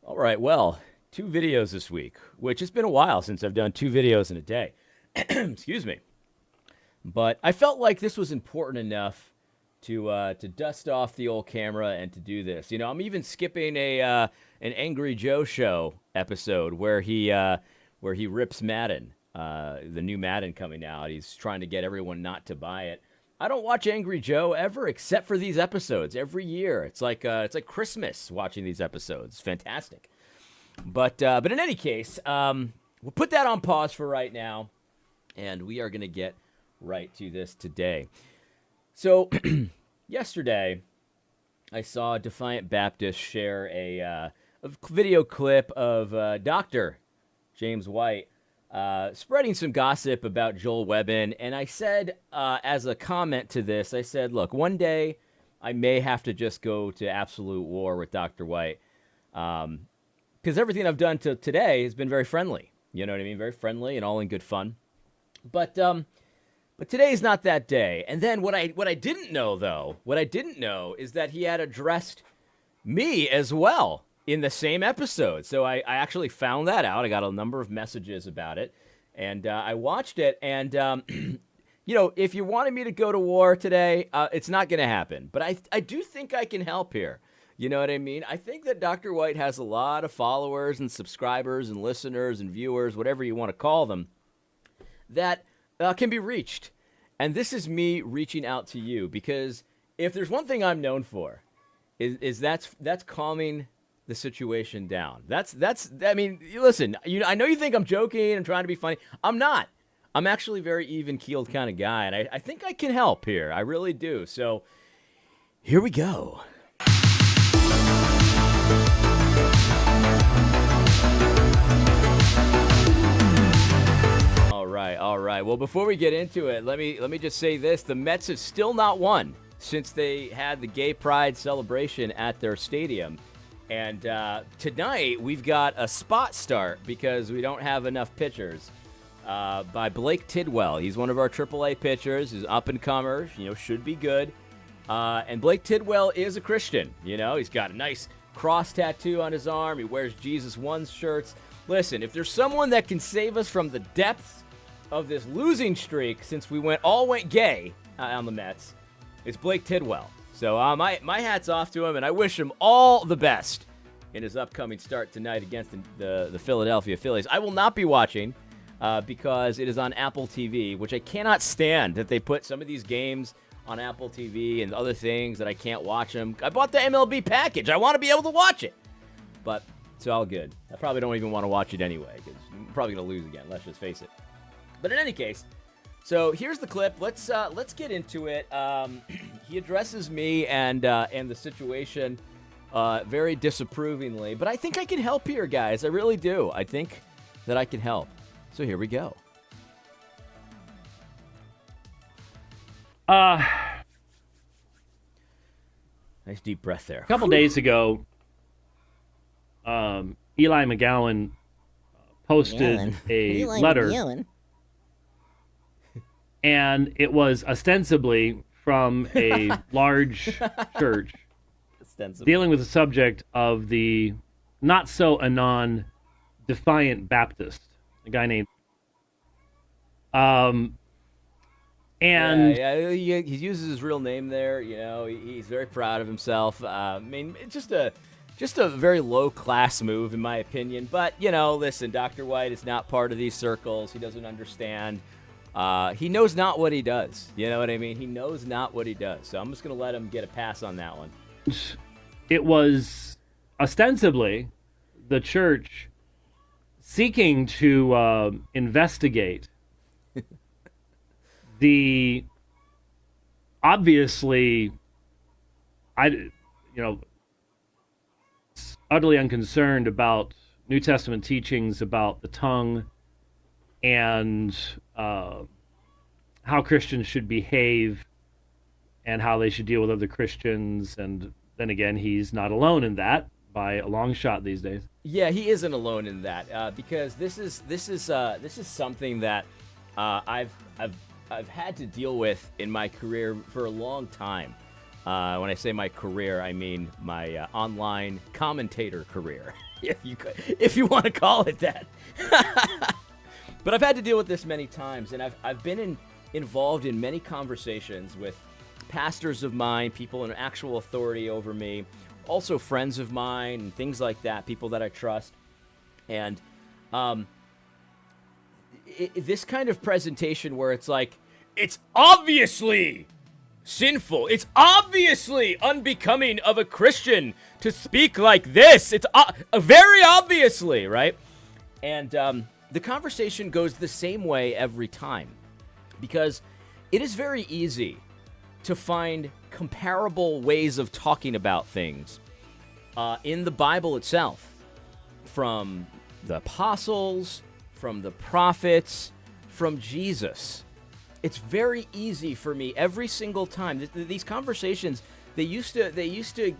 All right, well, 2 videos this week, which has been a while since I've done 2 videos in a day. Excuse me. But I felt like this was important enough to dust off the old camera and to do this. You know, I'm even skipping an Angry Joe show episode where he rips Madden, the new Madden coming out. He's trying to get everyone not to buy it. I don't watch Angry Joe ever except for these episodes every year. It's like Christmas watching these episodes. It's fantastic. But in any case, we'll put that on pause for right now, and we are going to get right to this today. So yesterday, I saw Defiant Baptist share a video clip of Dr. James White spreading some gossip about Joel Webbin. And I said, as a comment to this, I said, look, one day I may have to just go to absolute war with Dr. White. Because everything I've done to today has been very friendly. You know what I mean? Very friendly and all in good fun. But today is not that day. And then what I didn't know, though, is that he had addressed me as well in the same episode. So I actually found that out. I got a number of messages about it. And I watched it. And, you know, if you wanted me to go to war today, it's not going to happen. But I do think I can help here. You know what I mean? I think that Dr. White has a lot of followers and subscribers and listeners and viewers, whatever you want to call them, that can be reached. And this is me reaching out to you, because if there's one thing I'm known for, is that's calming the situation down. I mean, listen, I know you think I'm joking and trying to be funny. I'm not. I'm actually a very even-keeled kind of guy, and I think I can help here. I really do. So here we go. All right. Well, before we get into it, let me just say this. The Mets have still not won since they had the Gay Pride celebration at their stadium. And tonight, we've got a spot start because we don't have enough pitchers by Blake Tidwell. He's one of our AAA pitchers. He's up-and-comer, should be good. And Blake Tidwell is a Christian. He's got a nice cross tattoo on his arm. He wears Jesus Ones shirts. Listen, if there's someone that can save us from the depths of this losing streak since we went gay on the Mets, it's Blake Tidwell. So my hat's off to him, and I wish him all the best in his upcoming start tonight against the Philadelphia Phillies. I will not be watching because it is on Apple TV, which I cannot stand that they put some of these games on Apple TV and other things that I can't watch them. I bought the MLB package. I want to be able to watch it. But it's all good. I probably don't even want to watch it anyway because I'm probably going to lose again. Let's just face it. But in any case, so here's the clip. Let's get into it. He addresses me and the situation very disapprovingly, but I think I can help here, guys. I really do. I think that I can help. So here we go. Nice deep breath there. A couple days ago, Eli McGowan posted a letter. And it was ostensibly from a large church dealing with the subject of the not-so-anon Defiant Baptist, a guy named... he uses his real name there. He's very proud of himself. I mean, it's just a very low-class move, in my opinion. But, listen, Dr. White is not part of these circles. He doesn't understand. He knows not what he does. You know what I mean? He knows not what he does. So I'm just going to let him get a pass on that one. It was ostensibly the church seeking to investigate the obviously, utterly unconcerned about New Testament teachings about the tongue and how Christians should behave and how they should deal with other Christians. And then again, he's not alone in that by a long shot these days. Yeah, he isn't alone in that because this is something that I've had to deal with in my career for a long time. When I say my career, I mean my online commentator career, if you want to call it that. But I've had to deal with this many times, and I've been involved in many conversations with pastors of mine, people in actual authority over me, also friends of mine, and things like that, people that I trust. And this kind of presentation where it's like, it's obviously sinful, it's obviously unbecoming of a Christian to speak like this, it's very obviously, right? And the conversation goes the same way every time, because it is very easy to find comparable ways of talking about things in the Bible itself, from the apostles, from the prophets, from Jesus. It's very easy for me every single time. These conversations, they used to,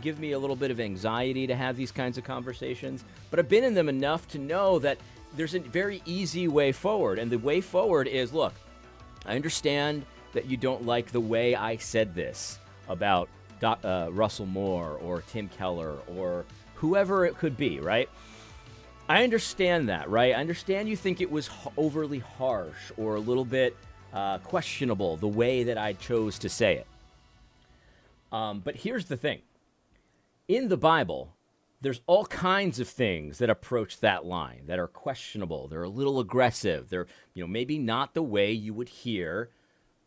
give me a little bit of anxiety to have these kinds of conversations, but I've been in them enough to know that there's a very easy way forward. And the way forward is, look, I understand that you don't like the way I said this about Russell Moore or Tim Keller or whoever it could be, right? I understand that, right? I understand you think it was overly harsh or a little bit questionable the way that I chose to say it. But here's the thing. In the Bible, there's all kinds of things that approach that line that are questionable. They're a little aggressive. They're, maybe not the way you would hear,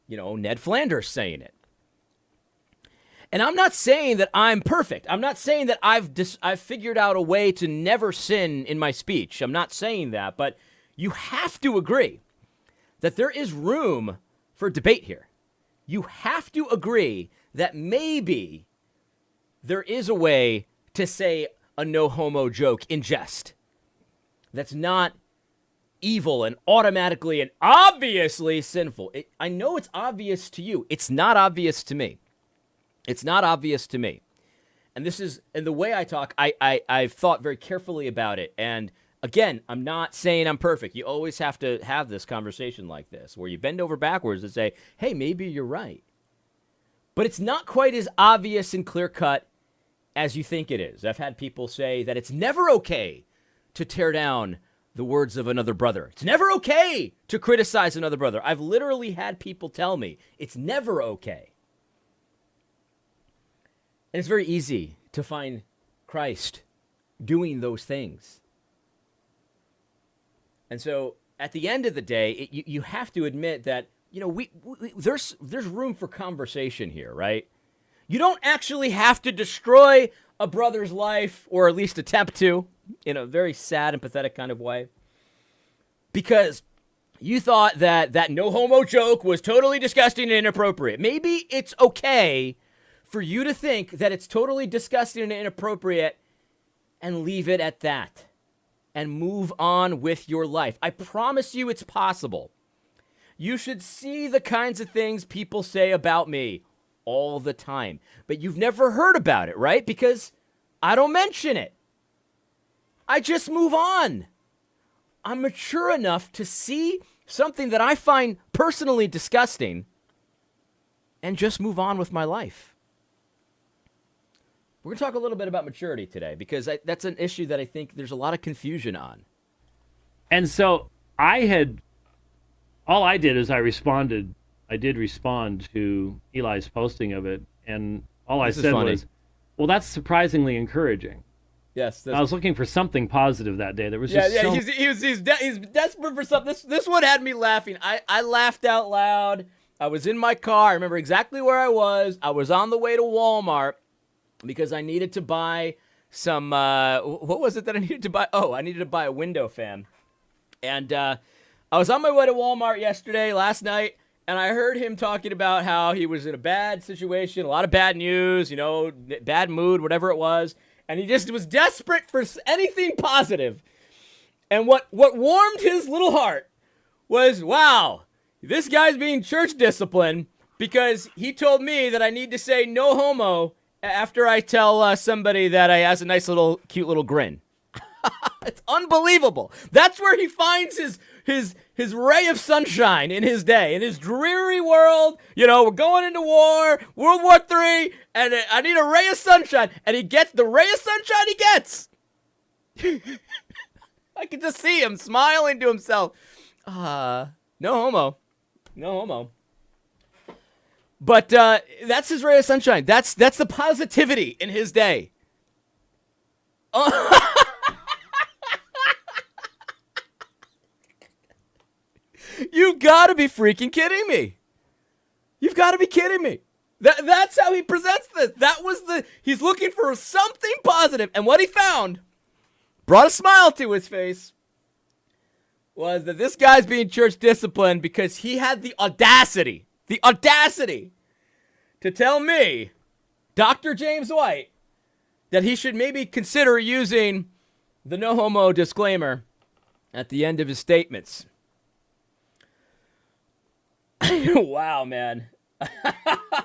Ned Flanders saying it. And I'm not saying that I'm perfect. I'm not saying that I've figured out a way to never sin in my speech. I'm not saying that, but you have to agree that there is room for debate here. You have to agree that maybe there is a way to say a no homo joke in jest that's not evil and automatically and obviously sinful. I know it's obvious to you. It's not obvious to me. It's not obvious to me. And the way I talk, I've thought very carefully about it. And again, I'm not saying I'm perfect. You always have to have this conversation like this, where you bend over backwards and say, hey, maybe you're right. But it's not quite as obvious and clear-cut as you think it is. I've had people say that it's never okay to tear down the words of another brother. It's never okay to criticize another brother. I've literally had people tell me it's never okay. And it's very easy to find Christ doing those things. And so at the end of the day, you have to admit that, there's room for conversation here, right? You don't actually have to destroy a brother's life, or at least attempt to, in a very sad and pathetic kind of way, because you thought that no homo joke was totally disgusting and inappropriate. Maybe it's okay for you to think that it's totally disgusting and inappropriate and leave it at that and move on with your life. I promise you it's possible. You should see the kinds of things people say about me all the time, but you've never heard about it, right? Because I don't mention it. I just move on. I'm mature enough to see something that I find personally disgusting and just move on with my life. We're going to talk a little bit about maturity today, because that's an issue that I think there's a lot of confusion on. And so all I did is I did respond to Eli's posting of it, and all I said was, well, that's surprisingly encouraging. Yes. I was looking for something positive that day. There was he's desperate for something. This one had me laughing. I laughed out loud. I was in my car. I remember exactly where I was. I was on the way to Walmart because I needed to buy some, what was it that I needed to buy? Oh, I needed to buy a window fan. And I was on my way to Walmart last night, and I heard him talking about how he was in a bad situation, a lot of bad news, bad mood, whatever it was. And he just was desperate for anything positive. And what warmed his little heart was, wow, this guy's being church disciplined, because he told me that I need to say no homo after I tell somebody that I has a nice little, cute little grin. It's unbelievable. That's where he finds his ray of sunshine in his day, in his dreary world. You know, we're going into war, World War III, and I need a ray of sunshine. And he gets the ray of sunshine he gets. I can just see him smiling to himself. No homo. No homo. But that's his ray of sunshine. That's the positivity in his day. You've got to be freaking kidding me. You've got to be kidding me. That's how he presents this. He's looking for something positive, and what he found brought a smile to his face was that this guy's being church disciplined because he had the audacity to tell me, Dr. James White, that he should maybe consider using the no homo disclaimer at the end of his statements. Wow, man.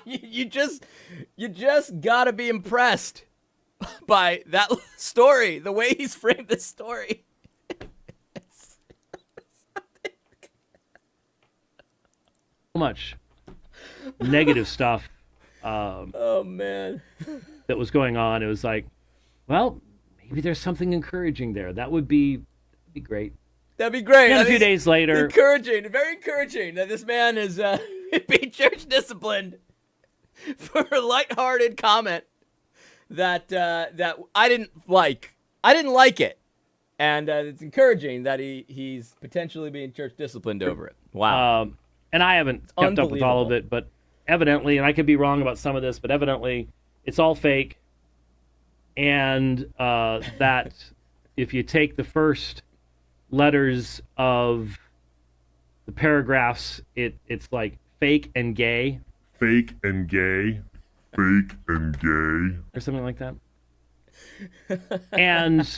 you just gotta be impressed by that story, the way he's framed this story. So much negative stuff. Oh man, that was going on. It was like, well, maybe there's something encouraging there. That would be great. That'd be great. And a few days later, very encouraging that this man is being church disciplined for a lighthearted comment that I didn't like. I didn't like it, and it's encouraging that he's potentially being church disciplined over it. Wow. And I haven't kept up with all of it, but evidently, and I could be wrong about some of this, but evidently it's all fake. And that if you take the first letters of the paragraphs, it's like fake and gay. Fake and gay. Fake and gay. Or something like that. And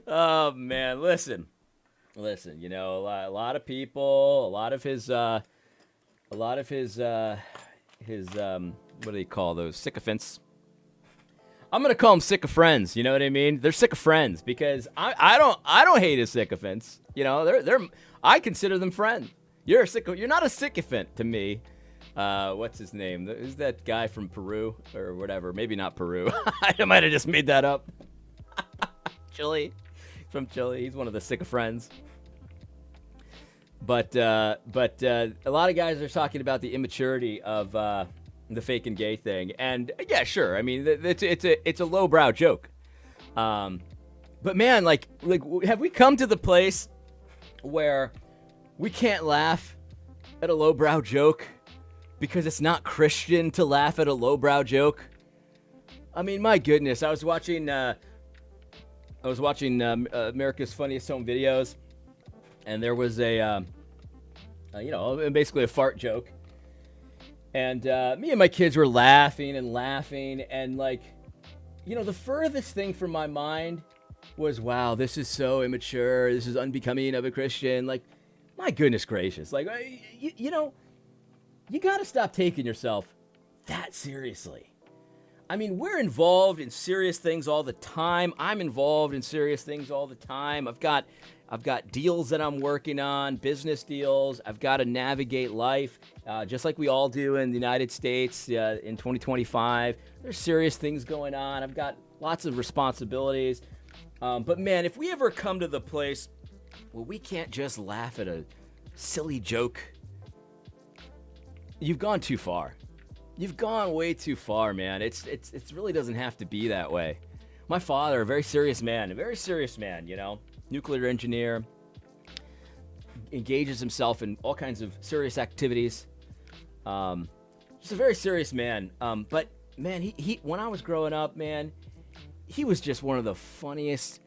oh man, listen, you know, a lot of people, a lot of his what do they call those, sycophants? I'm gonna call them sycophants. You know what I mean? They're sycophants because I don't hate his sycophants. You know, they're I consider them friends. You're not a sycophant to me. What's his name? Who's that guy from Peru or whatever? Maybe not Peru. I might have just made that up. Chile, from Chile. He's one of the sycophants. But a lot of guys are talking about the immaturity of the fake and gay thing, and yeah, sure. I mean, it's a lowbrow joke. But man, like, have we come to the place where we can't laugh at a lowbrow joke because it's not Christian to laugh at a lowbrow joke? I mean, my goodness, I was watching America's Funniest Home Videos. And there was basically a fart joke. And me and my kids were laughing, and like, you know, the furthest thing from my mind was, wow, this is so immature. This is unbecoming of a Christian. Like, my goodness gracious. Like, you know, you got to stop taking yourself that seriously. I mean, we're involved in serious things all the time. I'm involved in serious things all the time. I've got deals that I'm working on, business deals. I've got to navigate life, just like we all do in the United States in 2025. There's serious things going on. I've got lots of responsibilities. But man, if we ever come to the place where we can't just laugh at a silly joke, you've gone too far. You've gone way too far, man. It really doesn't have to be that way. My father, a very serious man, you know, nuclear engineer, engages himself in all kinds of serious activities. Just a very serious man. But man, he when I was growing up, man, he was just one of the funniest.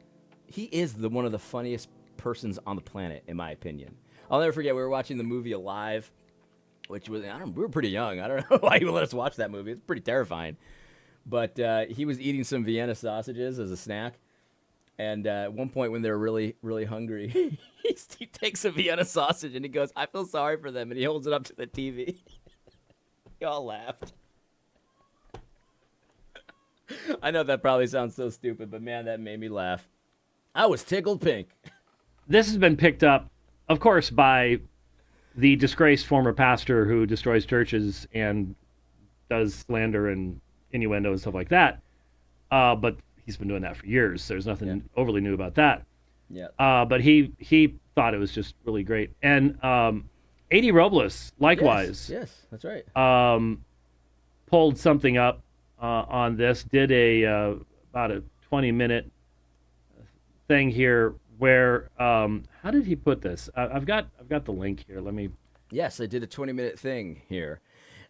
He is one of the funniest persons on the planet, in my opinion. I'll never forget, we were watching the movie Alive, which was, we were pretty young. I don't know why he would let us watch that movie. It's pretty terrifying. But he was eating some Vienna sausages as a snack. And at one point when they're really, really hungry, he takes a Vienna sausage and he goes, I feel sorry for them. And he holds it up to the TV. We all laughed. I know that probably sounds so stupid, but man, that made me laugh. I was tickled pink. This has been picked up, of course, by the disgraced former pastor who destroys churches and does slander and innuendo and stuff like that. But he's been doing that for years. There's nothing overly new about that. Yeah. But he thought it was just really great. And A.D. Robles, likewise, Yes, that's right. pulled something up on this, did about a 20-minute thing here where, how did he put this? I've got the link here. Let me. Yes, I did a 20-minute thing here.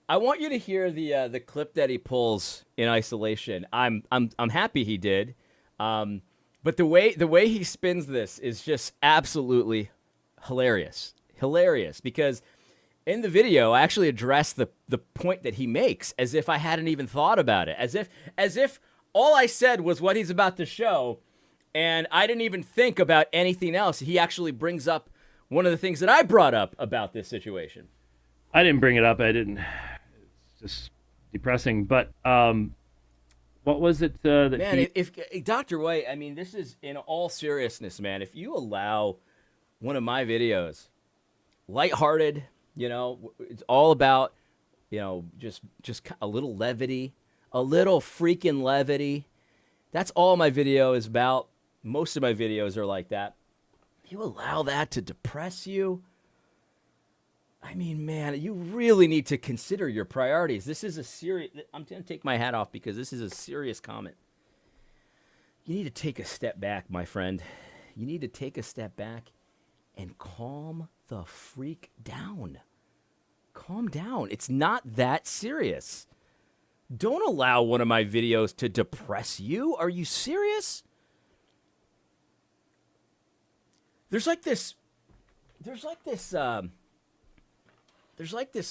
I want you to hear the clip that he pulls in isolation. I'm happy he did, but the way he spins this is just absolutely hilarious. Hilarious, because in the video I actually address the point that he makes as if I hadn't even thought about it, as if all I said was what he's about to show, and I didn't even think about anything else. He actually brings up one of the things that I brought up about this situation. I didn't bring it up. I didn't. It's just depressing. But what was it that Man, if Dr. White, I mean, this is in all seriousness, man. If you allow one of my videos, lighthearted, it's all about, just a little levity, a little freaking levity. That's all my video is about. Most of my videos are like that. You allow that to depress you? I mean, man, you really need to consider your priorities. This is a serious... I'm going to take my hat off because this is a serious comment. You need to take a step back, my friend. You need to take a step back and calm the freak down. Calm down. It's not that serious. Don't allow one of my videos to depress you. Are you serious? There's like this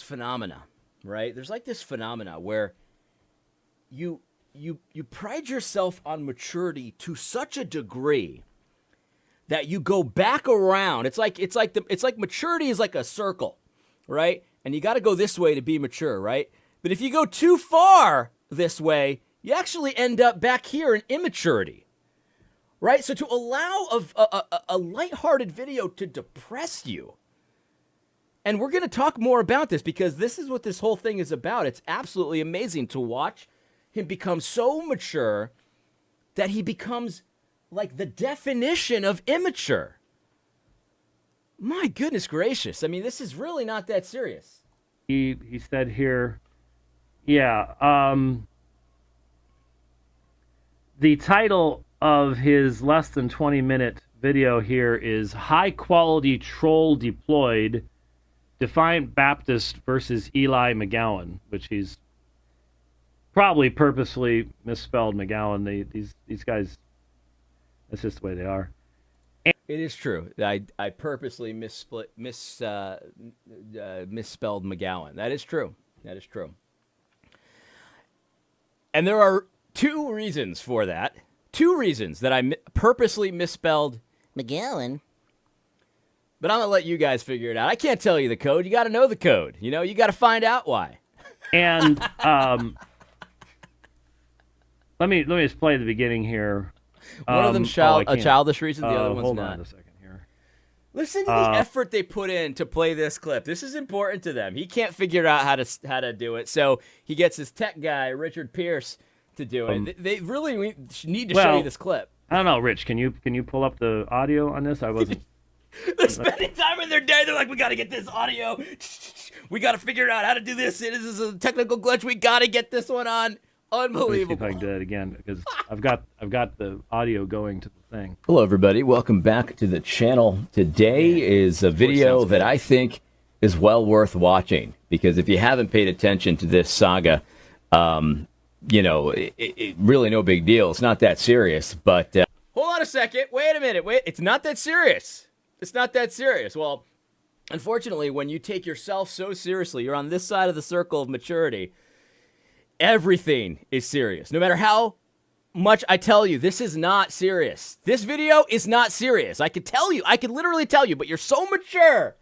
phenomena, right? There's like this phenomena where you pride yourself on maturity to such a degree that you go back around. It's like maturity is like a circle, right? And you got to go this way to be mature, right? But if you go too far this way, you actually end up back here in immaturity. Right? So to allow a lighthearted video to depress you, and we're going to talk more about this because this is what this whole thing is about. It's absolutely amazing to watch him become so mature that he becomes like the definition of immature. My goodness gracious. I mean, this is really not that serious. he said here, yeah, the title of his less than 20-minute video here is High Quality Troll Deployed, Defiant Baptist versus Eli McGowan, which he's probably purposely misspelled McGowan. These guys, that's just the way they are. It is true. I purposely misspelled McGowan. That is true. That is true. And there are two reasons for that. Two reasons that I purposely misspelled McGowan. But I'm going to let you guys figure it out. I can't tell you the code. You got to know the code. You got to find out why. And let me just play the beginning here. One of them's a childish reason, the other one's hold not. on a second here. Listen to the effort they put in to play this clip. This is important to them. He can't figure out how to do it, so he gets his tech guy, Richard Pierce, to do it. They really need to show you this clip. I don't know, Rich. Can you pull up the audio on this? I wasn't. They're spending time in their day. They're like, we got to get this audio. We got to figure out how to do this. This is a technical glitch. We got to get this one on. Unbelievable. Let me see if I can do it again because I've got the audio going to the thing. Hello, everybody. Welcome back to the channel. Today is a video that I think is well worth watching because if you haven't paid attention to this saga, it really no big deal. It's not that serious, but... Hold on a second. Wait a minute. It's not that serious. It's not that serious. Well, unfortunately, when you take yourself so seriously, you're on this side of the circle of maturity, everything is serious. No matter how much I tell you, this is not serious. This video is not serious. I could literally tell you, but you're so mature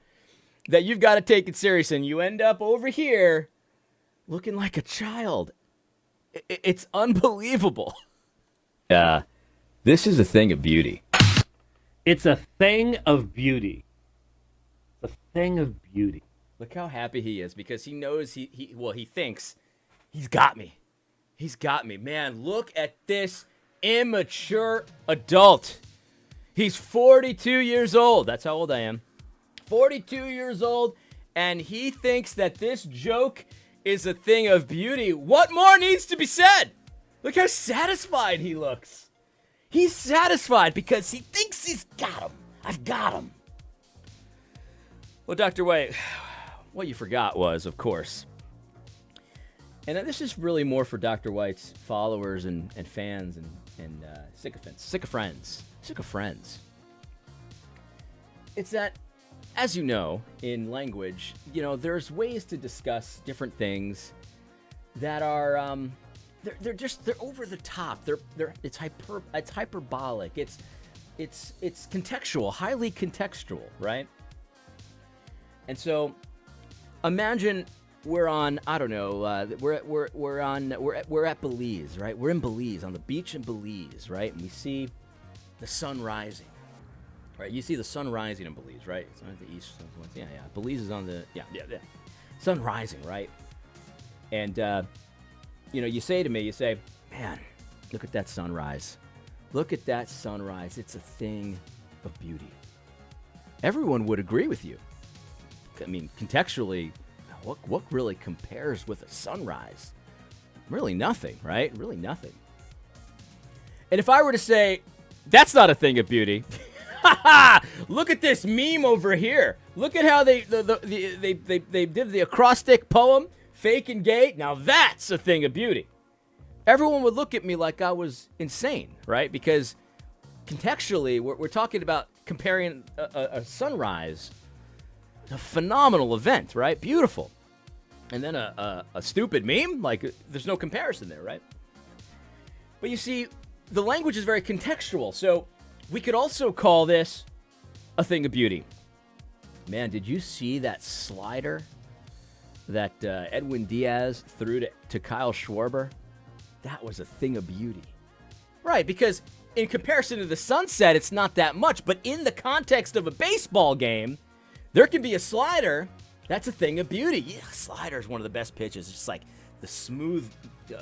that you've got to take it serious, and you end up over here looking like a child. It's unbelievable. This is a thing of beauty. It's a thing of beauty. It's a thing of beauty. Look how happy he is because he knows he thinks he's got me. He's got me. Man, look at this immature adult. He's 42 years old. That's how old I am. 42 years old, and he thinks that this joke is a thing of beauty. What more needs to be said? Look how satisfied he looks. He's satisfied because he thinks he's got him. I've got him. Well, Dr. White, what you forgot was, of course, and this is really more for Dr. White's followers and fans and sycophants, sick of friends. It's that, as you know, in language, there's ways to discuss different things that are they're over the top. It's hyperbolic. It's contextual, highly contextual, right? And so, imagine we're on, I don't know, we're at Belize, right? We're in Belize, on the beach in Belize, right? And we see the sun rising, right? You see the sun rising in Belize, right? It's on the east, yeah. Belize is on the, yeah. Sun rising, right? And, you say to me, man, look at that sunrise. Look at that sunrise. It's a thing of beauty. Everyone would agree with you. I mean, contextually, what really compares with a sunrise? Really nothing, right? Really nothing. And if I were to say, that's not a thing of beauty. Look at this meme over here. Look at how they did the acrostic poem, fake and gay. Now that's a thing of beauty. Everyone would look at me like I was insane, right? Because contextually, we're talking about comparing a sunrise, a phenomenal event, right? Beautiful. And then a stupid meme, like there's no comparison there, right? But you see, the language is very contextual, so we could also call this a thing of beauty. Man, did you see that slider that Edwin Diaz threw to Kyle Schwarber? That was a thing of beauty. Right, because in comparison to the sunset, it's not that much, but in the context of a baseball game, there can be a slider. That's a thing of beauty. Yeah, slider is one of the best pitches. It's just like the smooth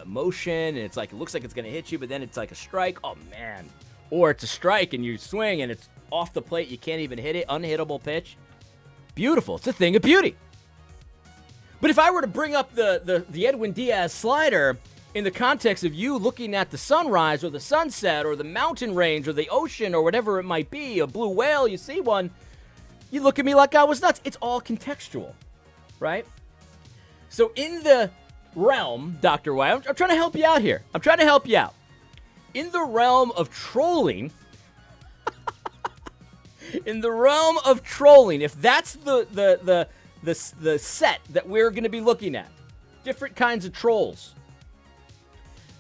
motion, and it's like it looks like it's going to hit you, but then it's like a strike. Oh, man. Or it's a strike, and you swing, and it's off the plate. You can't even hit it. Unhittable pitch. Beautiful. It's a thing of beauty. But if I were to bring up the Edwin Diaz slider in the context of you looking at the sunrise or the sunset or the mountain range or the ocean or whatever it might be, a blue whale, you see one, you look at me like I was nuts. It's all contextual, right? So in the realm, Dr. White, I'm trying to help you out here. I'm trying to help you out. In the realm of trolling, if that's the set that we're going to be looking at, different kinds of trolls.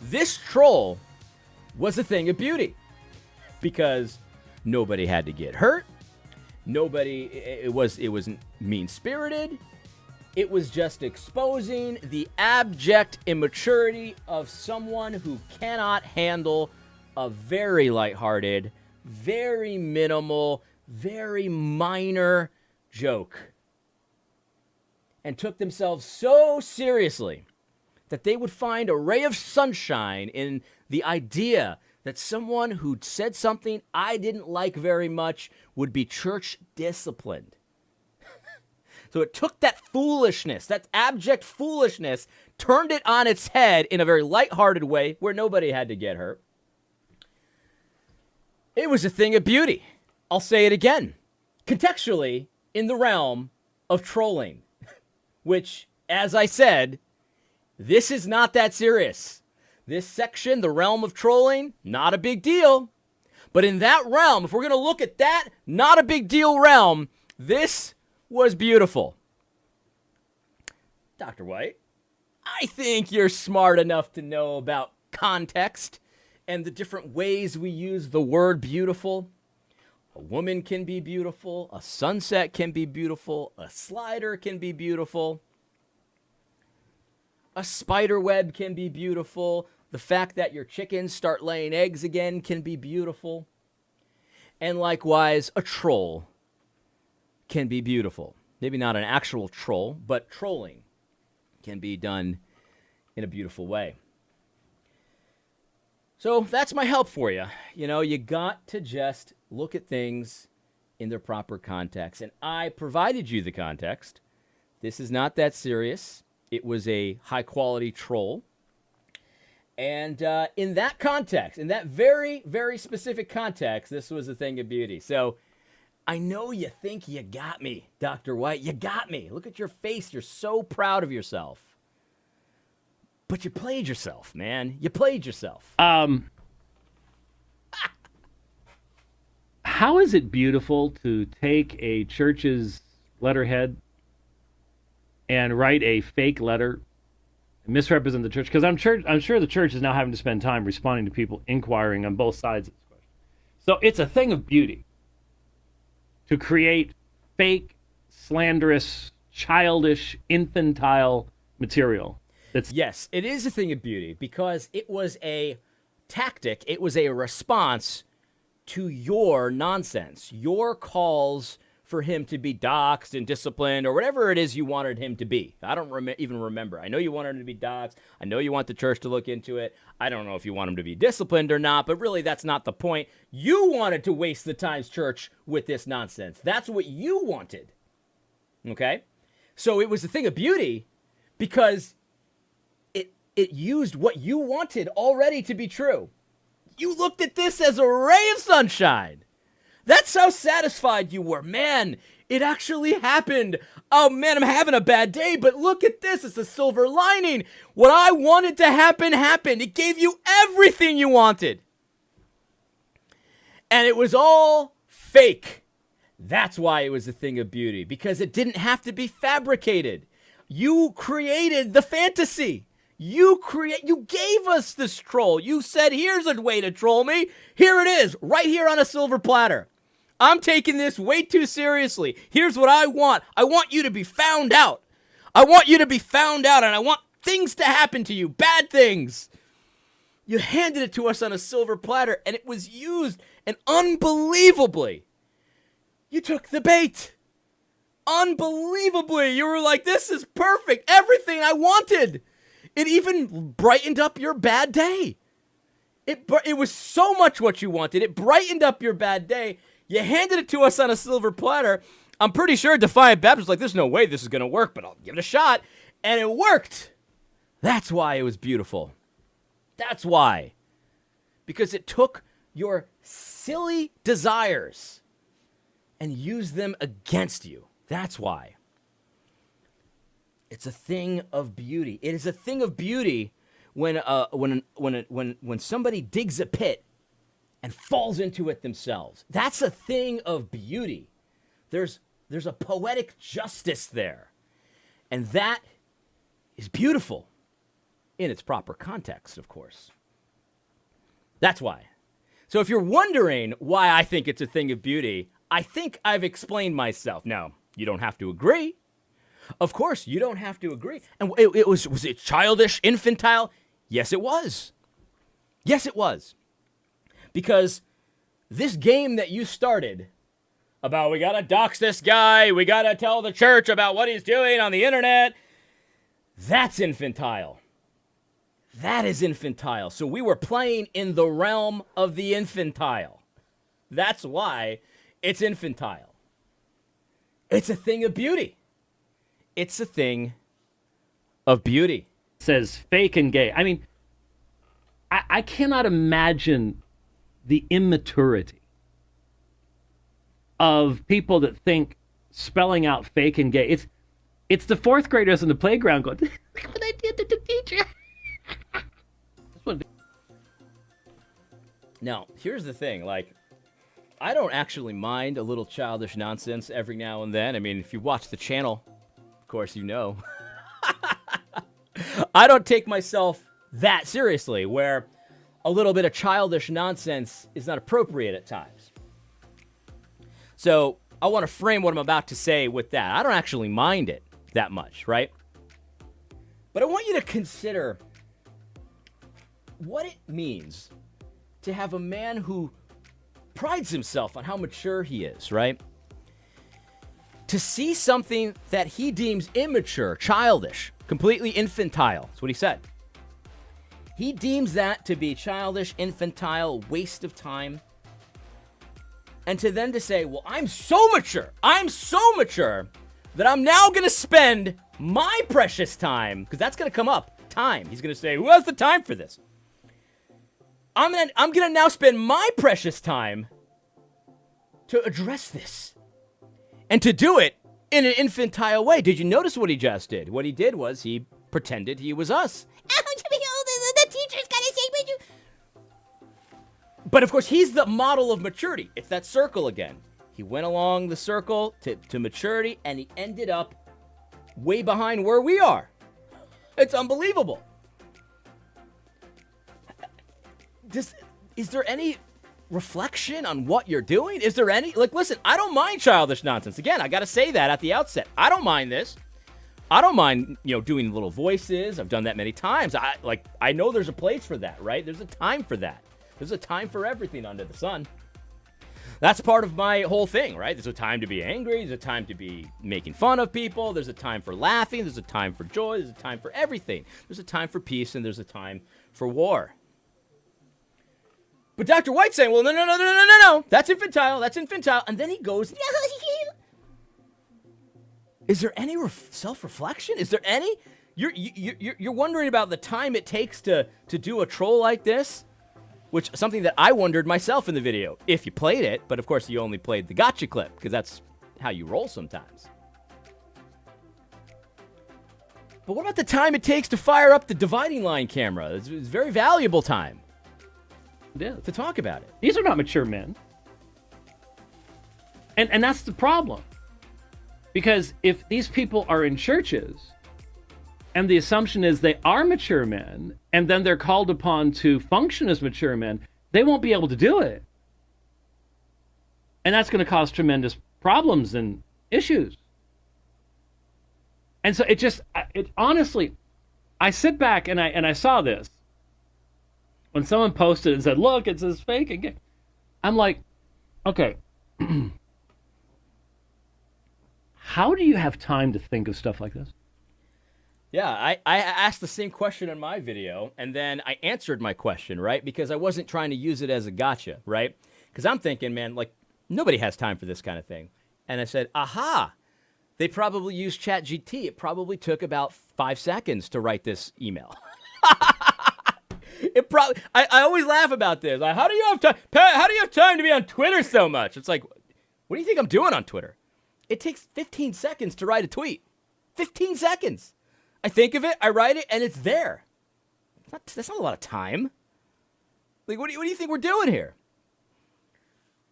This troll was a thing of beauty because nobody had to get hurt. It wasn't mean-spirited. It was just exposing the abject immaturity of someone who cannot handle a very lighthearted, very minimal, very minor joke, and took themselves so seriously that they would find a ray of sunshine in the idea that someone who said something I didn't like very much would be church disciplined. So it took that foolishness, that abject foolishness, turned it on its head in a very lighthearted way where nobody had to get hurt. It was a thing of beauty. I'll say it again. Contextually, in the realm of trolling, which, as I said, this is not that serious. This section, the realm of trolling, not a big deal. But in that realm, if we're going to look at that not a big deal realm, this was beautiful. Dr. White, I think you're smart enough to know about context and the different ways we use the word beautiful. A woman can be beautiful. A sunset can be beautiful. A slider can be beautiful. A spider web can be beautiful. The fact that your chickens start laying eggs again can be beautiful. And likewise, a troll can be beautiful. Maybe not an actual troll, but trolling can be done in a beautiful way. So that's my help for you. You know, you got to just look at things in their proper context. And I provided you the context. This is not that serious. It was a high-quality troll. And in that context, in that very, very specific context, this was a thing of beauty. So I know you think you got me, Dr. White. You got me. Look at your face. You're so proud of yourself. But you played yourself, man. You played yourself. How is it beautiful to take a church's letterhead and write a fake letter and misrepresent the church? Because I'm sure the church is now having to spend time responding to people inquiring on both sides of this question. So it's a thing of beauty to create fake, slanderous, childish, infantile material. Yes, it is a thing of beauty because it was a tactic. It was a response to your nonsense, your calls for him to be doxxed and disciplined or whatever it is you wanted him to be. I don't even remember. I know you wanted him to be doxxed. I know you want the church to look into it. I don't know if you want him to be disciplined or not, but really that's not the point. You wanted to waste the Times Church with this nonsense. That's what you wanted. Okay? So it was a thing of beauty because it used what you wanted already to be true. You looked at this as a ray of sunshine. That's how satisfied you were. Man, it actually happened. Oh, man, I'm having a bad day, but look at this. It's a silver lining. What I wanted to happen, happened. It gave you everything you wanted. And it was all fake. That's why it was a thing of beauty, because it didn't have to be fabricated. You created the fantasy. You gave us this troll. You said, here's a way to troll me. Here it is, right here on a silver platter. I'm taking this way too seriously. Here's what I want. I want you to be found out. I want you to be found out, and I want things to happen to you, bad things. You handed it to us on a silver platter, and it was used, and unbelievably, you took the bait. Unbelievably, you were like, this is perfect. Everything I wanted. It even brightened up your bad day. It was so much what you wanted. It brightened up your bad day. You handed it to us on a silver platter. I'm pretty sure Defiant Baptist was like, there's no way this is going to work, but I'll give it a shot. And it worked. That's why it was beautiful. That's why. Because it took your silly desires and used them against you. That's why. It's a thing of beauty. It is a thing of beauty when somebody digs a pit and falls into it themselves. That's a thing of beauty. There's a poetic justice there. And that is beautiful in its proper context, of course. That's why. So if you're wondering why I think it's a thing of beauty, I think I've explained myself. Now, you don't have to agree. Of course, you don't have to agree. And was it childish, infantile? Yes, it was. Yes, it was. Because this game that you started about we got to dox this guy, we got to tell the church about what he's doing on the internet, that's infantile. That is infantile. So we were playing in the realm of the infantile. That's why it's infantile. It's a thing of beauty. It's a thing of beauty. It says fake and gay. I mean, I cannot imagine the immaturity of people that think spelling out fake and gay. It's the fourth graders in the playground going, look what I did to the teacher. Now, here's the thing. Like, I don't actually mind a little childish nonsense every now and then. I mean, if you watch the channel, of course you know. I don't take myself that seriously, where a little bit of childish nonsense is not appropriate at times. So I want to frame what I'm about to say with that. I don't actually mind it that much, right? But I want you to consider what it means to have a man who prides himself on how mature he is, right? To see something that he deems immature, childish, completely infantile. That's what he said. He deems that to be childish, infantile, waste of time. And to say, well, I'm so mature that I'm now going to spend my precious time, because that's going to come up, time. He's going to say, who has the time for this? I'm going to now spend my precious time to address this and to do it in an infantile way. Did you notice what he just did? What he did was he pretended he was us. The teacher's got to say, but of course, he's the model of maturity. It's that circle again. He went along the circle to maturity, and he ended up way behind where we are. It's unbelievable. Is there any reflection on what you're doing? Is there any, listen, I don't mind childish nonsense. Again, I got to say that at the outset. I don't mind this. I don't mind, doing little voices. I've done that many times. I know there's a place for that, right? There's a time for that. There's a time for everything under the sun. That's part of my whole thing, right? There's a time to be angry. There's a time to be making fun of people. There's a time for laughing. There's a time for joy. There's a time for everything. There's a time for peace, and there's a time for war. But Dr. White's saying, well, no. That's infantile. That's infantile. And then he goes, is there any self-reflection? Is there any? You're wondering about the time it takes to do a troll like this? Which something that I wondered myself in the video, if you played it, but of course you only played the gotcha clip, because that's how you roll sometimes. But what about the time it takes to fire up the dividing line camera? It's very valuable time. Yeah. To talk about it. These are not mature men. And that's the problem. Because if these people are in churches, and the assumption is they are mature men, and then they're called upon to function as mature men, they won't be able to do it. And that's going to cause tremendous problems and issues. And so it honestly, I sit back and I saw this. When someone posted and said, look, it says fake again. I'm like, okay. How do you have time to think of stuff like this? Yeah, I asked the same question in my video, and then I answered my question, right? Because I wasn't trying to use it as a gotcha, right? Because I'm thinking, man, nobody has time for this kind of thing. And I said, aha, they probably used ChatGPT. It probably took about 5 seconds to write this email. I always laugh about this. How do you have time? Pat, how do you have time to be on Twitter so much? It's like, what do you think I'm doing on Twitter? It takes 15 seconds to write a tweet. 15 seconds. I think of it, I write it, and it's there. That's not a lot of time. What do you think we're doing here?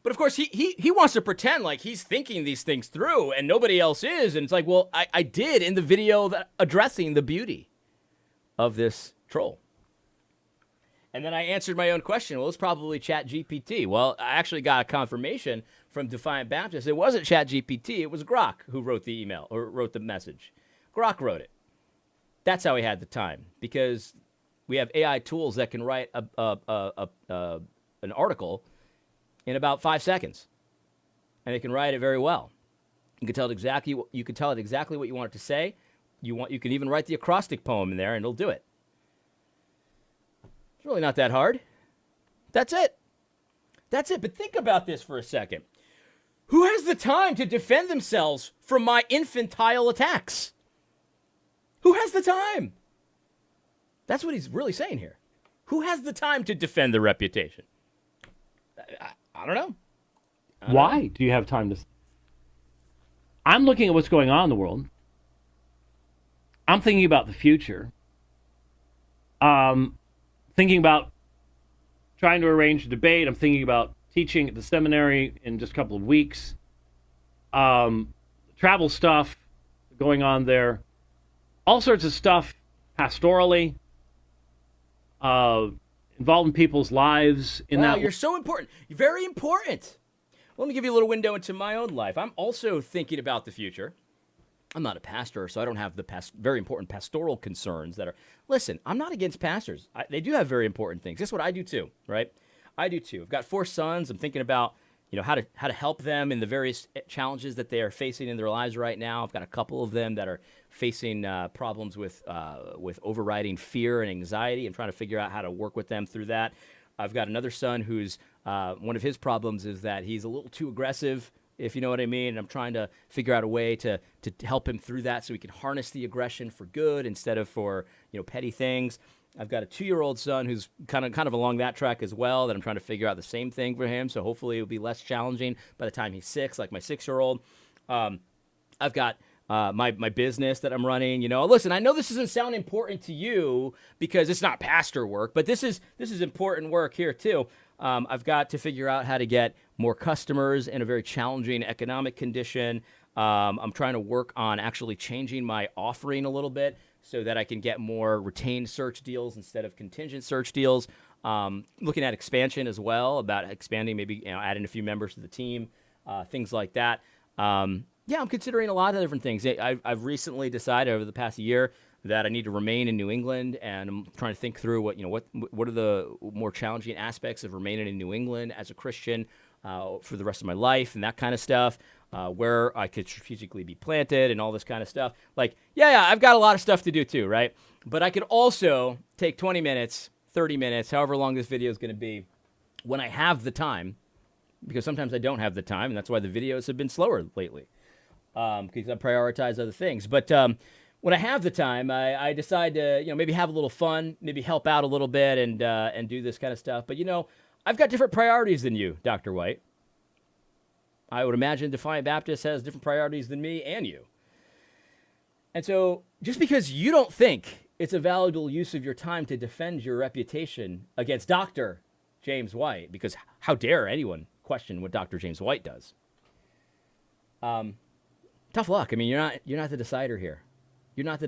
But of course, he wants to pretend like he's thinking these things through, and nobody else is. And it's like, well, I did in the video addressing the beauty of this troll. And then I answered my own question. Well, it's probably ChatGPT. Well, I actually got a confirmation from Defiant Baptist. It wasn't ChatGPT. It was Grok who wrote the email or wrote the message. Grok wrote it. That's how he had the time, because we have AI tools that can write an article in about 5 seconds, and it can write it very well. You can tell it exactly what you want it to say. You can even write the acrostic poem in there, and it'll do it. It's really not that hard. That's it. But think about this for a second. Who has the time to defend themselves from my infantile attacks? Who has the time? That's what he's really saying here. Who has the time to defend their reputation? I don't know. Why do you have time to? I'm looking at what's going on in the world. I'm thinking about the future. Thinking about trying to arrange a debate. I'm thinking about teaching at the seminary in just a couple of weeks. Travel stuff going on there. All sorts of stuff pastorally, involving people's lives in that. You're so important. You're very important. Well, let me give you a little window into my own life. I'm also thinking about the future. I'm not a pastor, so I don't have the very important pastoral concerns that are. Listen, I'm not against pastors. They do have very important things. Guess what I do too, right? I do too. I've got 4 sons. I'm thinking about how to help them in the various challenges that they are facing in their lives right now. I've got a couple of them that are facing problems with overriding fear and anxiety. I'm trying to figure out how to work with them through that. I've got another son who's one of his problems is that he's a little too aggressive, if you know what I mean. And I'm trying to figure out a way to help him through that so he can harness the aggression for good instead of for petty things. I've got a 2-year-old son who's kind of along that track as well that I'm trying to figure out the same thing for him. So hopefully it'll be less challenging by the time he's 6, like my 6-year-old. I've got my business that I'm running. Listen, I know this doesn't sound important to you because it's not pastor work, but this is important work here too. I've got to figure out how to get more customers in a very challenging economic condition. I'm trying to work on actually changing my offering a little bit so that I can get more retained search deals instead of contingent search deals. Looking at expansion as well, about expanding, maybe adding a few members to the team, things like that. Yeah, I'm considering a lot of different things. I've recently decided over the past year that I need to remain in New England, and I'm trying to think through what are the more challenging aspects of remaining in New England as a Christian for the rest of my life and that kind of stuff. Where I could strategically be planted and all this kind of stuff. Like, yeah, I've got a lot of stuff to do too, right? But I could also take 20 minutes, 30 minutes, however long this video is going to be, when I have the time, because sometimes I don't have the time, and that's why the videos have been slower lately, because I prioritize other things. But when I have the time, I decide to, maybe have a little fun, maybe help out a little bit and do this kind of stuff. But, I've got different priorities than you, Dr. White. I would imagine Defiant Baptist has different priorities than me and you. And so just because you don't think it's a valuable use of your time to defend your reputation against Dr. James White, because how dare anyone question what Dr. James White does? Tough luck. I mean, you're not the decider here.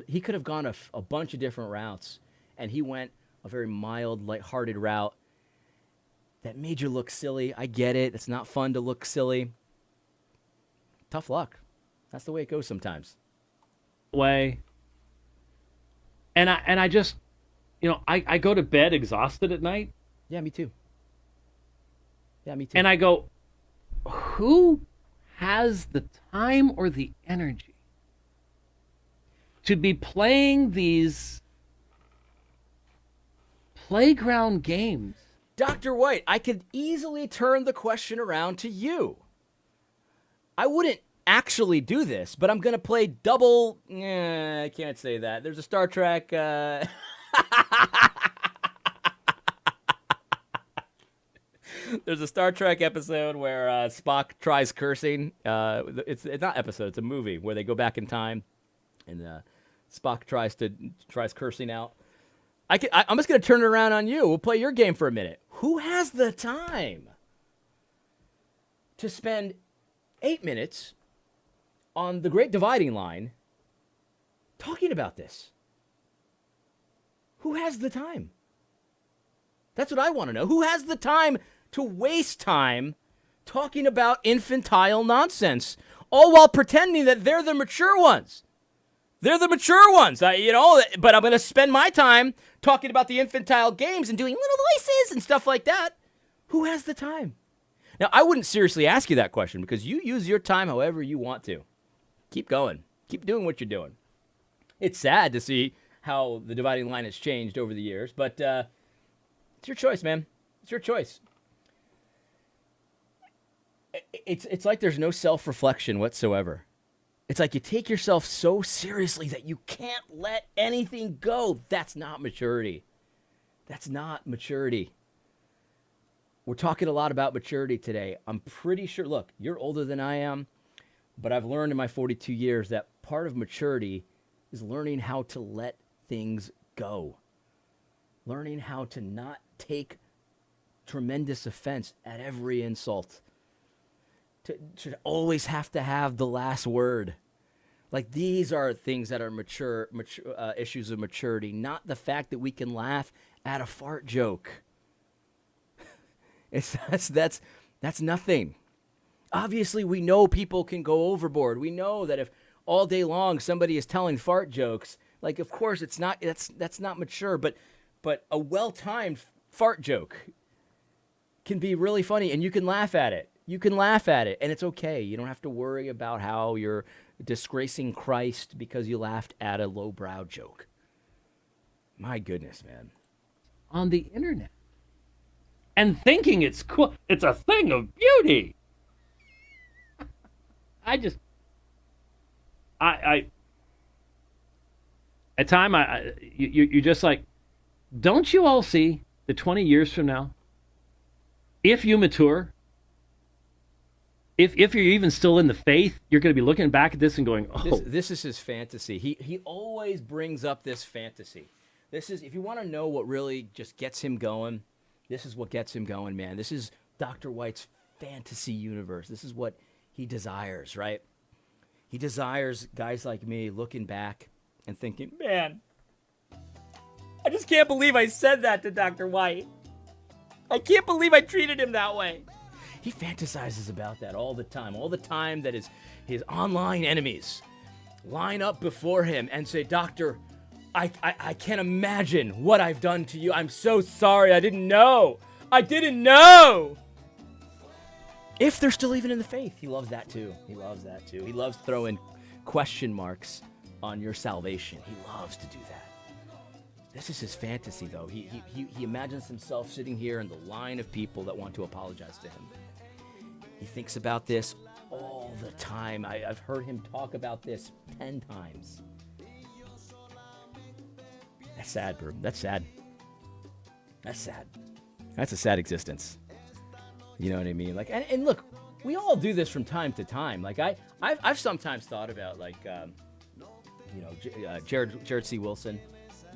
He could have gone a bunch of different routes, and he went a very mild, lighthearted route that made you look silly. I get it. It's not fun to look silly. Tough luck. That's the way it goes sometimes. Way. And I just, I go to bed exhausted at night. Yeah, me too. And I go, who has the time or the energy to be playing these playground games? Dr. White, I could easily turn the question around to you. I wouldn't actually do this, but I'm going to play double. I can't say that. There's a Star Trek. There's a Star Trek episode where Spock tries cursing. It's not episode. It's a movie where they go back in time, and Spock tries cursing out. I'm just going to turn it around on you. We'll play your game for a minute. Who has the time to spend 8 minutes on the Great Dividing Line talking about this? Who has the time? That's what I want to know. Who has the time to waste time talking about infantile nonsense, all while pretending that they're the mature ones? They're the mature ones, but I'm going to spend my time talking about the infantile games and doing little voices and stuff like that. Who has the time? Now, I wouldn't seriously ask you that question because you use your time however you want to. Keep going. Keep doing what you're doing. It's sad to see how the dividing line has changed over the years, but it's your choice, man. It's your choice. It's like there's no self-reflection whatsoever. It's like you take yourself so seriously that you can't let anything go. That's not maturity. That's not maturity. We're talking a lot about maturity today. I'm pretty sure, look, you're older than I am, but I've learned in my 42 years that part of maturity is learning how to let things go. Learning how to not take tremendous offense at every insult. To always have to have the last word. Like, these are things that are mature issues of maturity, not the fact that we can laugh at a fart joke. That's nothing. Obviously, we know people can go overboard. We know that if all day long somebody is telling fart jokes. Like, of course, it's not that's not mature, but a well-timed fart joke can be really funny, and you can laugh at it. You can laugh at it, and it's okay. You don't have to worry about how you're disgracing Christ because you laughed at a lowbrow joke. My goodness, man. On the internet. And thinking it's cool. It's a thing of beauty. I at time, you just like, don't you all see that 20 years from now, if you mature, if you're even still in the faith, you're going to be looking back at this and going, oh. This is his fantasy. He always brings up this fantasy. This is, if you want to know what really just gets him going, this is what gets him going, man. This is Dr. White's fantasy universe. This is what he desires, right? He desires guys like me looking back and thinking, man, I just can't believe I said that to Dr. White. I can't believe I treated him that way. He fantasizes about that all the time that his online enemies line up before him and say, Doctor, I can't imagine what I've done to you. I'm so sorry. I didn't know. I didn't know. If they're still even in the faith, he loves that too. He loves throwing question marks on your salvation. He loves to do that. This is his fantasy, though. He imagines himself sitting here in the line of people that want to apologize to him. He thinks about this all the time. I've heard him talk about this 10 times. That's sad, bro. That's sad. That's a sad existence. You know what I mean? Like, and look, we all do this from time to time. Like, I've sometimes thought about, like, Jared C. Wilson.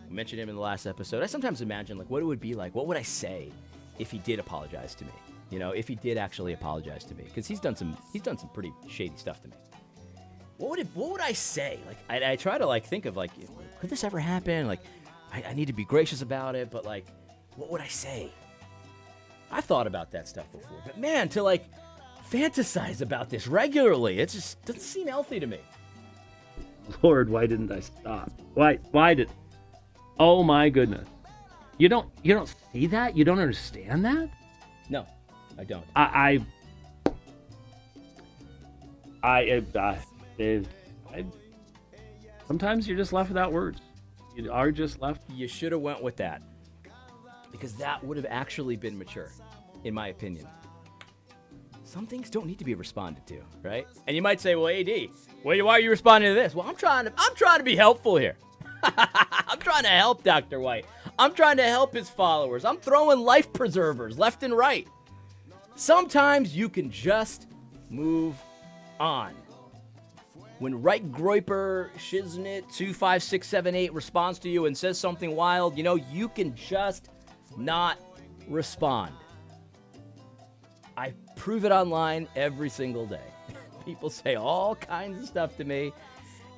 I mentioned him in the last episode. I sometimes imagine, like, what it would be like. What would I say if he did apologize to me? You know, if he did actually apologize to me, because he's done some pretty shady stuff to me. What would I say? Like, I try to, like, think of, like, could this ever happen? Like, I need to be gracious about it, but, like, what would I say? I thought about that stuff before, but man, to, like, fantasize about this regularly, it just doesn't seem healthy to me. Lord, why didn't I stop? Why did? Oh my goodness! You don't see that? You don't understand that? No, I don't. Sometimes you're just left without words. You are just left. You should have went with that, because that would have actually been mature, in my opinion. Some things don't need to be responded to, right? And you might say, well, AD, why are you responding to this? Well, I'm trying to be helpful here. I'm trying to help Dr. White. I'm trying to help his followers. I'm throwing life preservers left and right. Sometimes you can just move on. When Right Groiper Shiznit 25678 responds to you and says something wild, you can just not respond. I prove it online every single day. People say all kinds of stuff to me,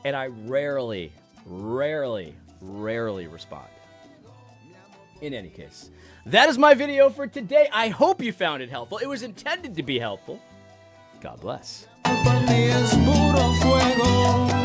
and I rarely respond. In any case, that is my video for today. I hope you found it helpful. It was intended to be helpful. God bless. Es puro fuego.